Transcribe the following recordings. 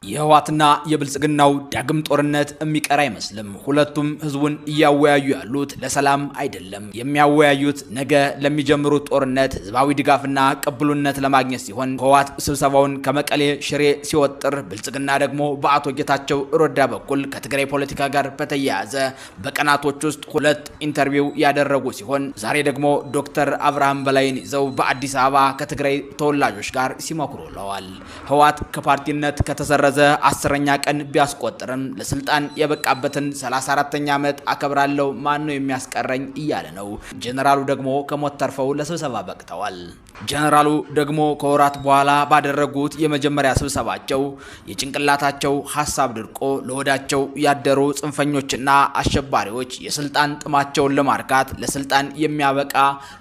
የህዋትና የብልጽግናው ዳግም ጦርነት የሚቀር አይመስልም። ሁለቱም ህዝቡን እያወያዩ ያሉት ለሰላም አይደለም። የሚያወያዩት ነገ ለሚጀምሩት ጦርነት ህዝባዊ ድጋፍና ቅቡልነት ለማግኘት ሲሆን ህዋት ስብሰባውን ከመቀሌ ሽሬ ሲወጥር፣ ብልጽግና ደግሞ በአቶ ጌታቸው ረዳ በኩል ከትግራይ ፖለቲካ ጋር በተያያዘ በቀናቶች ውስጥ ሁለት ኢንተርቪው ያደረጉ ሲሆን ዛሬ ደግሞ ዶክተር አብርሃም በላይን ይዘው በአዲስ አበባ ከትግራይ ተወላጆች ጋር ሲመክሩ ውለዋል። ህዋት ከፓርቲነት ከተሰረዘ 10ኛ ቀን ቢያስቆጥርም ለስልጣን የበቃበትን 34ኛ ዓመት አከብራለሁ ማን ነው የሚያስቀረኝ እያለ ነው። ጀነራሉ ደግሞ ከሞት ተርፈው ለስብሰባ በቅተዋል። ጀነራሉ ደግሞ ከወራት በኋላ ባደረጉት የመጀመሪያ ስብሰባቸው የጭንቅላታቸው ሐሳብ ድርቆ ለወዳቸው ያደሩ ጽንፈኞችና አሸባሪዎች የስልጣን ጥማቸውን ለማርካት ለስልጣን የሚያበቃ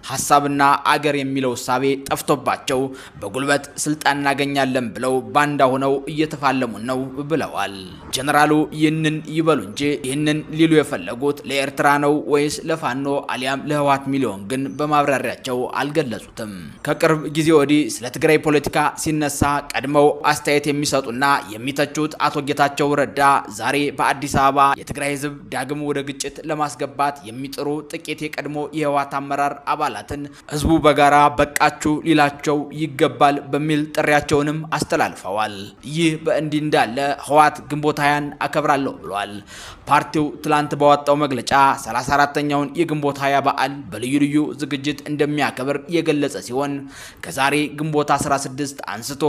ሐሳብና አገር የሚለው እሳቤ ጠፍቶባቸው በጉልበት ስልጣን እናገኛለን ብለው ባንዳ ሆነው እየተፋለሙ ነው ብለዋል። ጀነራሉ ይህንን ይበሉ እንጂ ይህንን ሊሉ የፈለጉት ለኤርትራ ነው ወይስ ለፋኖ አሊያም ለህዋት ሚሊዮን ግን በማብራሪያቸው አልገለጹትም። ከቅርብ ጊዜ ወዲህ ስለ ትግራይ ፖለቲካ ሲነሳ ቀድመው አስተያየት የሚሰጡና የሚተቹት አቶ ጌታቸው ረዳ ዛሬ በአዲስ አበባ የትግራይ ህዝብ ዳግም ወደ ግጭት ለማስገባት የሚጥሩ ጥቂት የቀድሞ የህዋት አመራር አባላትን ህዝቡ በጋራ በቃችሁ ሊላቸው ይገባል በሚል ጥሪያቸውንም አስተላልፈዋል። ይህ በእንዲህ እንዳለ ህዋት ግንቦት 20ን አከብራለሁ ብሏል። ፓርቲው ትላንት ባወጣው መግለጫ 34ኛውን የግንቦት 20 በዓል በልዩ ልዩ ዝግጅት እንደሚያከብር የገለጸ ሲሆን ከዛሬ ግንቦት 16 አንስቶ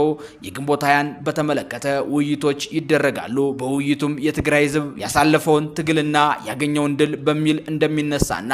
የግንቦት 20ን በተመለከተ ውይይቶች ይደረጋሉ። በውይይቱም የትግራይ ህዝብ ያሳለፈውን ትግልና ያገኘውን ድል በሚል እንደሚነሳና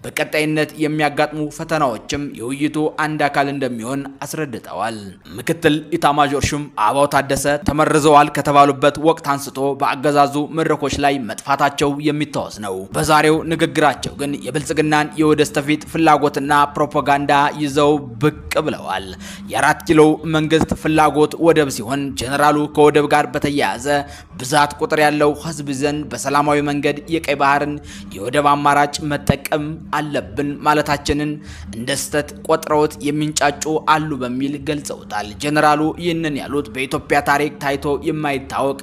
በቀጣይነት የሚያጋጥሙ ፈተናዎችም የውይይቱ አንድ አካል እንደሚሆን አስረድተዋል። ምክትል ኢታማዦር ሹም አበባው ታደሰ ተመርዘዋል ከተባሉበት ወቅት አንስቶ በአገዛዙ መድረኮች ላይ መጥፋታቸው የሚታወስ ነው። በዛሬው ንግግራቸው ግን የብልጽግናን የወደስተፊት ፍላጎትና ፕሮፓጋንዳ ይዘው ብቅ ብለዋል። የ4 ኪሎ መንግስት ፍላጎት ወደብ ሲሆን ጀነራሉ ከወደብ ጋር በተያያዘ ብዛት ቁጥር ያለው ህዝብ ዘንድ በሰላማዊ መንገድ የቀይ ባህርን የወደብ አማራጭ መጠቀም አለብን ማለታችንን እንደ ስህተት ቆጥረውት የሚንጫጩ አሉ በሚል ገልጸውታል። ጀነራሉ ይህንን ያሉት በኢትዮጵያ ታሪክ ታይቶ የማይታወቅ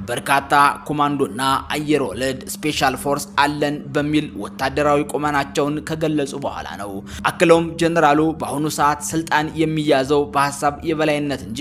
በርካታ ኮማንዶና አየር ወለድ ስፔሻል ፎርስ አለን በሚል ወታደራዊ ቁመናቸውን ከገለጹ በኋላ ነው። አክለውም ጀነራሉ በአሁኑ ሰዓት ስልጣን የሚያዘው በሐሳብ የበላይነት እንጂ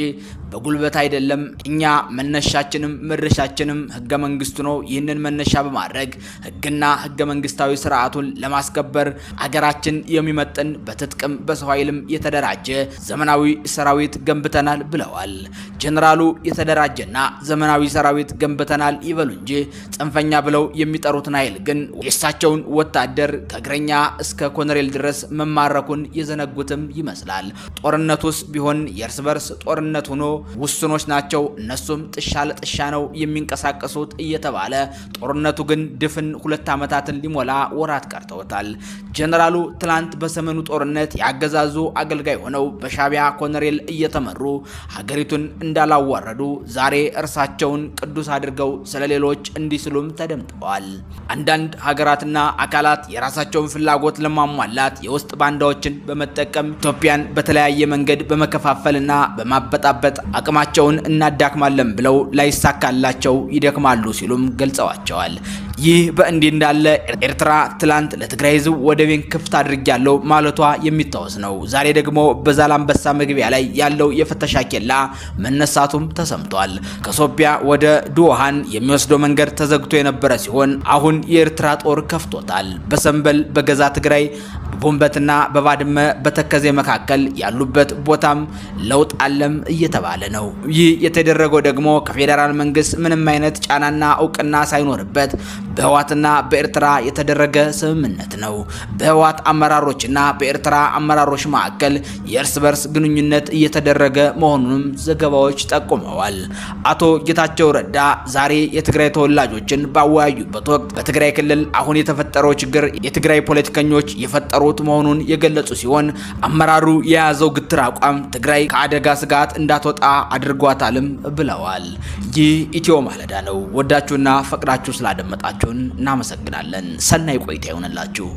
በጉልበት አይደለም። እኛ መነሻችንም መድረሻችንም ህገ መንግስቱ ነው። ይህንን መነሻ በማድረግ ህግና ህገ መንግስታዊ ስርዓቱን ለማስከበር አገራችን የሚመጥን በትጥቅም በሰው ኃይልም የተደራጀ ዘመናዊ ሰራዊት ገንብተናል ብለዋል። ጀነራሉ የተደራጀና ዘመናዊ ሰራዊት ገንብተናል ይበሉ እንጂ ጽንፈኛ ብለው የሚጠሩትን ኃይል ግን የእሳቸውን ወታደር ከእግረኛ እስከ ኮሎኔል ድረስ መማረኩን የዘነጉትም ይመስላል። ጦርነቱስ ቢሆን የእርስ በርስ ጦርነት ሆኖ ውስኖች ናቸው፣ እነሱም ጥሻ ለጥሻ ነው የሚንቀሳቀሱት እየተባለ ጦርነቱ ግን ድፍን 2 ዓመታትን ሊሞላ ወራት ቀርተውታል። ጀነራሉ ትላንት በሰሜኑ ጦርነት ያገዛዙ አገልጋይ ሆነው በሻቢያ ኮሎኔል እየተመሩ ሀገሪቱን እንዳላዋረዱ ዛሬ እርሳቸውን ቅዱስ አድርገው ስለሌሎች እንዲስሉም ተደምጠዋል። አንዳንድ ሀገራትና አካላት የራሳቸውን ፍላጎት ለማሟላት የውስጥ ባንዳዎችን በመጠቀም ኢትዮጵያን በተለያየ መንገድ በመከፋፈልና በማበጣበጥ አቅማቸውን እናዳክማለን ብለው ላይሳካላቸው ይደክማሉ ሲሉም ገልጸዋቸዋል። ይህ በእንዲህ እንዳለ ኤርትራ ትላንት ለትግራይ ህዝብ ወደቤን ክፍት አድርጊያለሁ ማለቷ የሚታወስ ነው። ዛሬ ደግሞ በዛላምበሳ መግቢያ ላይ ያለው የፍተሻ ኬላ መነሳቱም ተሰምቷል። ከሶፊያ ወደ ዱሃን የሚወስደው መንገድ ተዘግቶ የነበረ ሲሆን አሁን የኤርትራ ጦር ከፍቶታል። በሰንበል በገዛ ትግራይ በቦምበትና በባድመ በተከዜ መካከል ያሉበት ቦታም ለውጥ አለም እየተባለ ነው። ይህ የተደረገው ደግሞ ከፌደራል መንግስት ምንም አይነት ጫናና እውቅና ሳይኖርበት በህዋትና በኤርትራ የተደረገ ስምምነት ነው። በህዋት አመራሮችና በኤርትራ አመራሮች መካከል የእርስ በርስ ግንኙነት እየተደረገ መሆኑንም ዘገባዎች ጠቁመዋል። አቶ ጌታቸው ረዳ ዛሬ የትግራይ ተወላጆችን ባወያዩበት ወቅት በትግራይ ክልል አሁን የተፈጠረው ችግር የትግራይ ፖለቲከኞች የፈጠሩት መሆኑን የገለጹ ሲሆን አመራሩ የያዘው ግትር አቋም ትግራይ ከአደጋ ስጋት እንዳትወጣ አድርጓታልም ብለዋል። ይህ ኢትዮ ማለዳ ነው። ወዳችሁና ፈቅዳችሁ ስላደመጣችሁን እናመሰግናለን። ሰናይ ቆይታ ይሆንላችሁ።